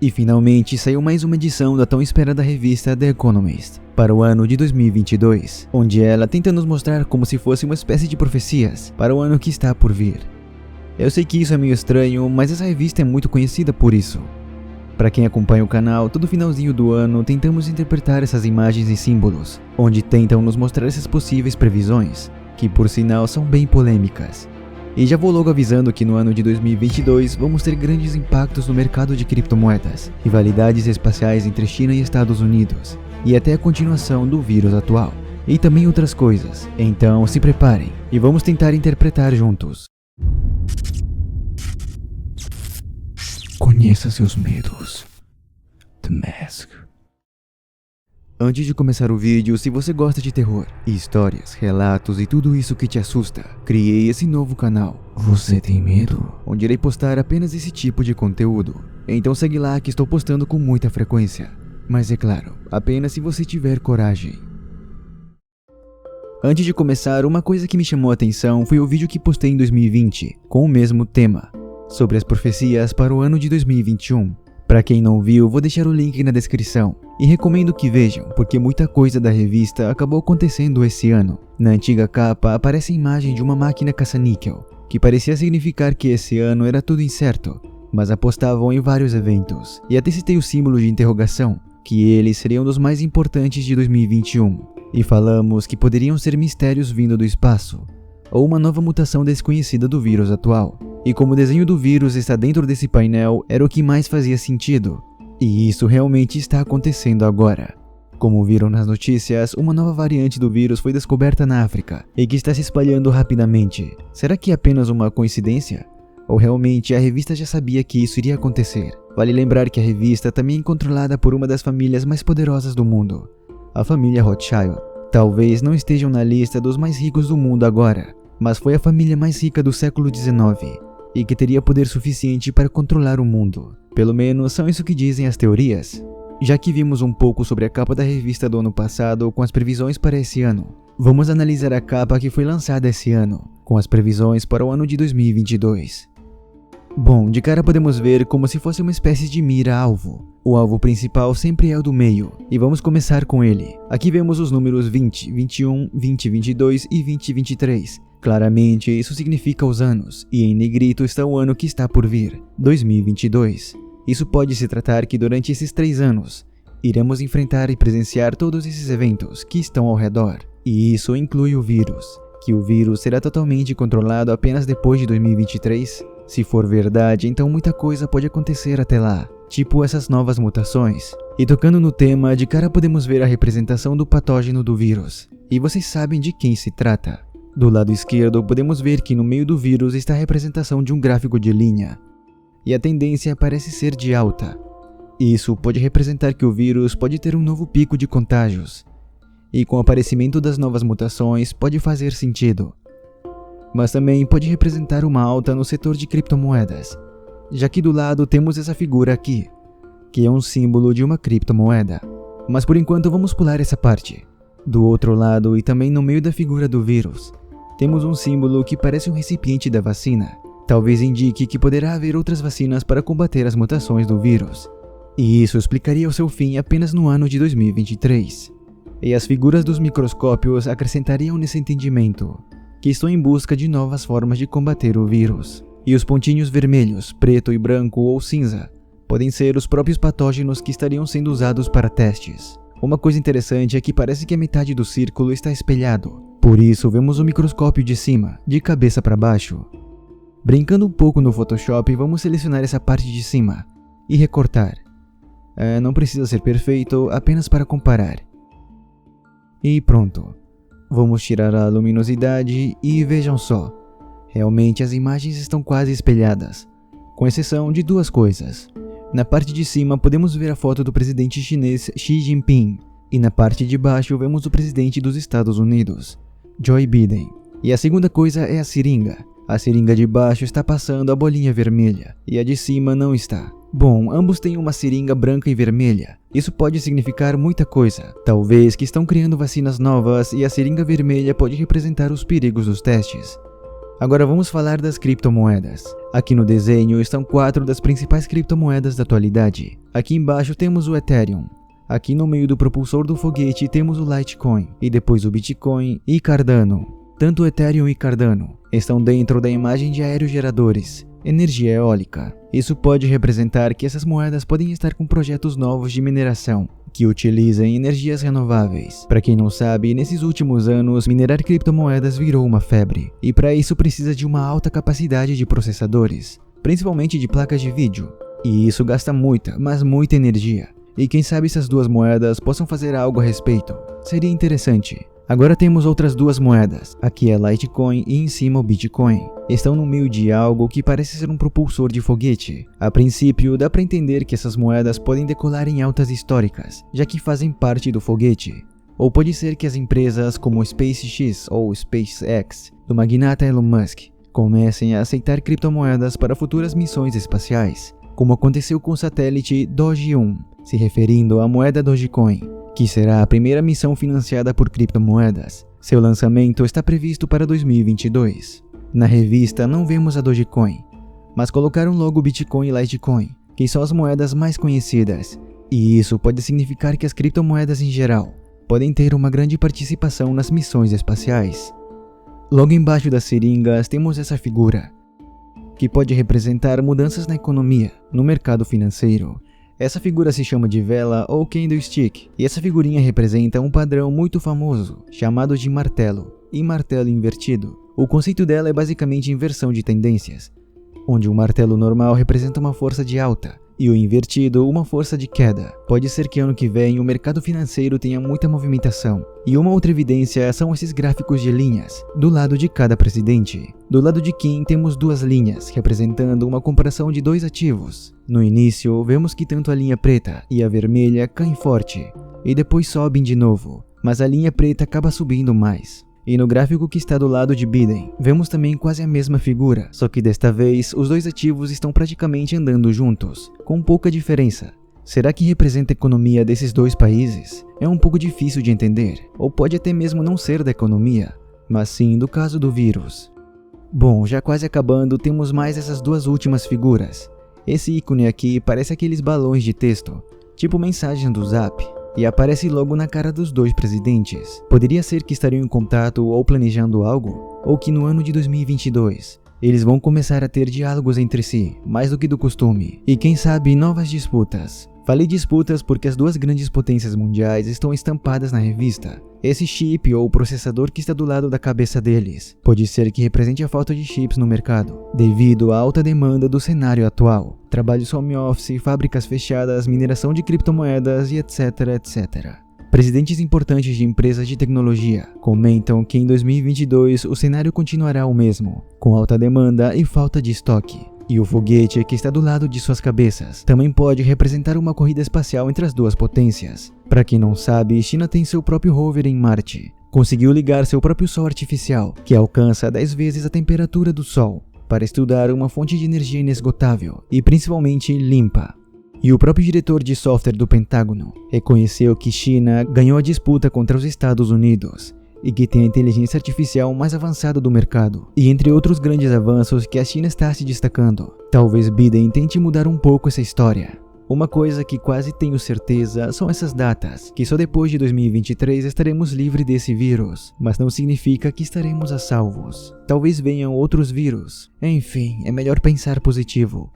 E finalmente saiu mais uma edição da tão esperada revista The Economist para o ano de 2022, onde ela tenta nos mostrar como se fosse uma espécie de profecias para o ano que está por vir. Eu sei que isso é meio estranho, mas essa revista é muito conhecida por isso. Para quem acompanha o canal, todo finalzinho do ano tentamos interpretar essas imagens e símbolos, onde tentam nos mostrar essas possíveis previsões, que por sinal são bem polêmicas. E já vou logo avisando que no ano de 2022 vamos ter grandes impactos no mercado de criptomoedas, rivalidades espaciais entre China e Estados Unidos, e até a continuação do vírus atual, e também outras coisas. Então se preparem, e vamos tentar interpretar juntos. Conheça seus medos. The Mask. Antes de começar o vídeo, se você gosta de terror, histórias, relatos e tudo isso que te assusta, criei esse novo canal, Você Tem Medo? Onde irei postar apenas esse tipo de conteúdo. Então segue lá que estou postando com muita frequência. Mas é claro, apenas se você tiver coragem. Antes de começar, uma coisa que me chamou a atenção foi o vídeo que postei em 2020, com o mesmo tema, sobre as profecias para o ano de 2021. Para quem não viu, vou deixar o link na descrição. E recomendo que vejam, porque muita coisa da revista acabou acontecendo esse ano. Na antiga capa aparece a imagem de uma máquina caça-níquel, que parecia significar que esse ano era tudo incerto, mas apostavam em vários eventos. E até citei o símbolo de interrogação, que eles seriam dos mais importantes de 2021. E falamos que poderiam ser mistérios vindo do espaço, ou uma nova mutação desconhecida do vírus atual. E como o desenho do vírus está dentro desse painel, era o que mais fazia sentido. E isso realmente está acontecendo agora. Como viram nas notícias, uma nova variante do vírus foi descoberta na África e que está se espalhando rapidamente. Será que é apenas uma coincidência? Ou realmente a revista já sabia que isso iria acontecer? Vale lembrar que a revista também é controlada por uma das famílias mais poderosas do mundo, a família Rothschild. Talvez não estejam na lista dos mais ricos do mundo agora, mas foi a família mais rica do século XIX. E que teria poder suficiente para controlar o mundo. Pelo menos são isso que dizem as teorias. Já que vimos um pouco sobre a capa da revista do ano passado com as previsões para esse ano, vamos analisar a capa que foi lançada esse ano, com as previsões para o ano de 2022. Bom, de cara podemos ver como se fosse uma espécie de mira-alvo. O alvo principal sempre é o do meio, e vamos começar com ele. Aqui vemos os números 20, 21, 2022 e 2023. Claramente, isso significa os anos, e em negrito está o ano que está por vir, 2022. Isso pode se tratar que durante esses 3 anos, iremos enfrentar e presenciar todos esses eventos que estão ao redor. E isso inclui o vírus, que o vírus será totalmente controlado apenas depois de 2023. Se for verdade, então muita coisa pode acontecer até lá, tipo essas novas mutações. E tocando no tema, de cara podemos ver a representação do patógeno do vírus. E vocês sabem de quem se trata. Do lado esquerdo, podemos ver que no meio do vírus está a representação de um gráfico de linha, e a tendência parece ser de alta. Isso pode representar que o vírus pode ter um novo pico de contágios, e com o aparecimento das novas mutações pode fazer sentido. Mas também pode representar uma alta no setor de criptomoedas, já que do lado temos essa figura aqui, que é um símbolo de uma criptomoeda. Mas por enquanto vamos pular essa parte. Do outro lado e também no meio da figura do vírus, temos um símbolo que parece um recipiente da vacina. Talvez indique que poderá haver outras vacinas para combater as mutações do vírus. E isso explicaria o seu fim apenas no ano de 2023. E as figuras dos microscópios acrescentariam nesse entendimento, que estão em busca de novas formas de combater o vírus. E os pontinhos vermelhos, preto e branco ou cinza, podem ser os próprios patógenos que estariam sendo usados para testes. Uma coisa interessante é que parece que a metade do círculo está espelhado. Por isso, vemos o microscópio de cima, de cabeça para baixo. Brincando um pouco no Photoshop, vamos selecionar essa parte de cima e recortar. Não precisa ser perfeito, apenas para comparar. E pronto. Vamos tirar a luminosidade e vejam só. Realmente as imagens estão quase espelhadas, com exceção de 2 coisas. Na parte de cima podemos ver a foto do presidente chinês Xi Jinping, e na parte de baixo vemos o presidente dos Estados Unidos, Joe Biden. E a segunda coisa é a seringa. A seringa de baixo está passando a bolinha vermelha, e a de cima não está. Bom, ambos têm uma seringa branca e vermelha. Isso pode significar muita coisa. Talvez que estão criando vacinas novas e a seringa vermelha pode representar os perigos dos testes. Agora vamos falar das criptomoedas. Aqui no desenho estão 4 das principais criptomoedas da atualidade. Aqui embaixo temos o Ethereum. Aqui no meio do propulsor do foguete temos o Litecoin, e depois o Bitcoin e Cardano. Tanto o Ethereum e Cardano estão dentro da imagem de aerogeradores, energia eólica. Isso pode representar que essas moedas podem estar com projetos novos de mineração, que utilizem energias renováveis. Para quem não sabe, nesses últimos anos, minerar criptomoedas virou uma febre, e para isso precisa de uma alta capacidade de processadores, principalmente de placas de vídeo, e isso gasta muita, mas muita energia. E quem sabe essas duas moedas possam fazer algo a respeito. Seria interessante. Agora temos outras duas moedas. Aqui é Litecoin e em cima o Bitcoin. Estão no meio de algo que parece ser um propulsor de foguete. A princípio, dá para entender que essas moedas podem decolar em altas históricas, já que fazem parte do foguete. Ou pode ser que as empresas como SpaceX ou SpaceX, do magnata Elon Musk, comecem a aceitar criptomoedas para futuras missões espaciais, como aconteceu com o satélite Doge-1, se referindo à moeda Dogecoin, que será a primeira missão financiada por criptomoedas. Seu lançamento está previsto para 2022. Na revista não vemos a Dogecoin, mas colocaram logo Bitcoin e Litecoin, que são as moedas mais conhecidas, e isso pode significar que as criptomoedas em geral podem ter uma grande participação nas missões espaciais. Logo embaixo das seringas temos essa figura, que pode representar mudanças na economia, no mercado financeiro. Essa figura se chama de vela ou candlestick, e essa figurinha representa um padrão muito famoso, chamado de martelo, e martelo invertido. O conceito dela é basicamente inversão de tendências, onde o martelo normal representa uma força de alta, e o invertido uma força de queda. Pode ser que ano que vem o mercado financeiro tenha muita movimentação. E uma outra evidência são esses gráficos de linhas, do lado de cada presidente. Do lado de Kim temos duas linhas, representando uma comparação de dois ativos. No início, vemos que tanto a linha preta e a vermelha caem forte, e depois sobem de novo, mas a linha preta acaba subindo mais. E no gráfico que está do lado de Biden, vemos também quase a mesma figura, só que desta vez os dois ativos estão praticamente andando juntos, com pouca diferença. Será que representa a economia desses dois países? É um pouco difícil de entender, ou pode até mesmo não ser da economia, mas sim do caso do vírus. Bom, já quase acabando, temos mais essas duas últimas figuras. Esse ícone aqui parece aqueles balões de texto, tipo mensagem do Zap, e aparece logo na cara dos dois presidentes. Poderia ser que estariam em contato ou planejando algo, ou que no ano de 2022 eles vão começar a ter diálogos entre si, mais do que do costume, e quem sabe novas disputas. Falei disputas porque as duas grandes potências mundiais estão estampadas na revista. Esse chip ou processador que está do lado da cabeça deles pode ser que represente a falta de chips no mercado, devido à alta demanda do cenário atual. Trabalhos home office, fábricas fechadas, mineração de criptomoedas e etc, etc. Presidentes importantes de empresas de tecnologia comentam que em 2022 o cenário continuará o mesmo, com alta demanda e falta de estoque. E o foguete que está do lado de suas cabeças também pode representar uma corrida espacial entre as duas potências. Para quem não sabe, China tem seu próprio rover em Marte. Conseguiu ligar seu próprio sol artificial, que alcança 10 vezes a temperatura do Sol, para estudar uma fonte de energia inesgotável e principalmente limpa. E o próprio diretor de software do Pentágono reconheceu que China ganhou a disputa contra os Estados Unidos e que tem a inteligência artificial mais avançada do mercado. E entre outros grandes avanços que a China está se destacando, talvez Biden tente mudar um pouco essa história. Uma coisa que quase tenho certeza são essas datas, que só depois de 2023 estaremos livres desse vírus, mas não significa que estaremos a salvos. Talvez venham outros vírus. Enfim, é melhor pensar positivo.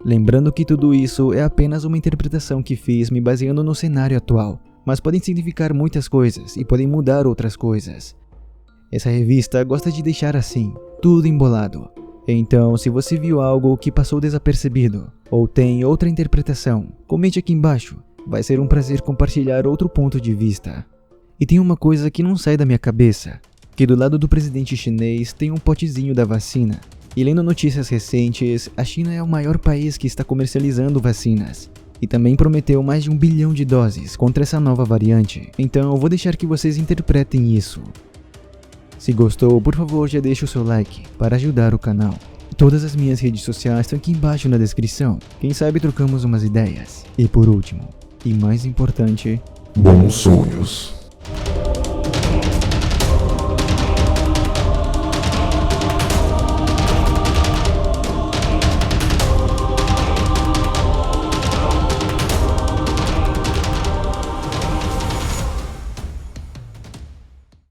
Lembrando que tudo isso é apenas uma interpretação que fiz me baseando no cenário atual, mas podem significar muitas coisas e podem mudar outras coisas. Essa revista gosta de deixar assim, tudo embolado. Então, se você viu algo que passou desapercebido, ou tem outra interpretação, comente aqui embaixo. Vai ser um prazer compartilhar outro ponto de vista. E tem uma coisa que não sai da minha cabeça, que do lado do presidente chinês tem um potezinho da vacina. E lendo notícias recentes, a China é o maior país que está comercializando vacinas. E também prometeu mais de 1 bilhão de doses contra essa nova variante. Então eu vou deixar que vocês interpretem isso. Se gostou, por favor já deixe o seu like para ajudar o canal. Todas as minhas redes sociais estão aqui embaixo na descrição. Quem sabe trocamos umas ideias. E por último, e mais importante, bons sonhos.